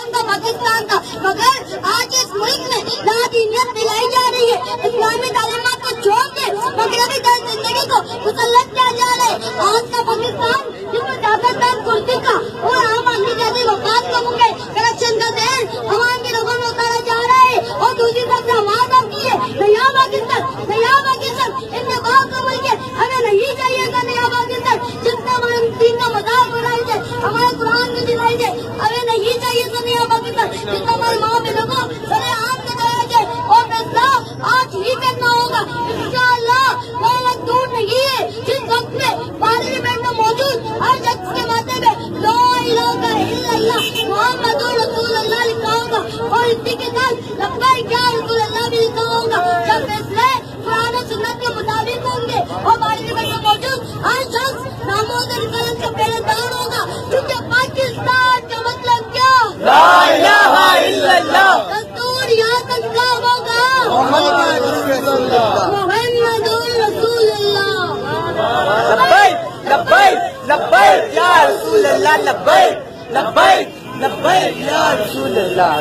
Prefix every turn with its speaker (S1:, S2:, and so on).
S1: ہندوستان کا پاکستان کا، مگر آج اس ملک میں لادینیت دلائی جا رہی ہے، اسلامی تعلیمات کو چھوڑ کے مغربی طرز زندگی کو مسلط کیا جا رہا ہے۔ آج کا پاکستان جس میں طاقتور کرسی کا اور عام آدمی جیسے وفات کا منہ کرپشن کا ذہن عوام کی رگوں میں اتارا جا رہا ہے، اور دوسری طرف آواز آتی ہے نیا پاکستان، نیا پاکستان انتخاب کا ملک ہے، ہمیں نہیں چاہیے گا نیا پاکستان جتنا ہمارے دین کا مذاق اڑائی جائے، ہمارے قرآن کی دلائی جائے، ہمیں نہیں چاہیے گا نیا پاکستان جتنا ہمارے ماں بہنوں کو سرے عام کرایا جائے، اور فیصلہ آج ہی کرنا ہوگا انشاءاللہ۔ وہ وقت دور نہیں ہے جس وقت میں پارلیمنٹ میں موجود ہر شخص کے ماتھے پہ لا الہ الا اللہ محمد رسول اللہ لکھا ہوگا، اور اسی کے ساتھ لبیک یا رسول اللہ بھی لکھا ہوگا۔ جب فیصلے قرآن و سنت کے مطابق ہوں گے اور پارلیمنٹ میں موجود ہر شخص ناموز رسالت کا پہرے دار ہوگا، کیونکہ پاکستان کا مطلب کیا؟
S2: لا الہ الا اللہ
S1: دستور یہاں تک کا ہوگا
S2: محمد رسول اللہ۔
S1: محمد رسول اللہ۔
S2: لبیک لبیک لبیک یا رسول اللہ، لبیک لبیک لبیک یا رسول اللہ۔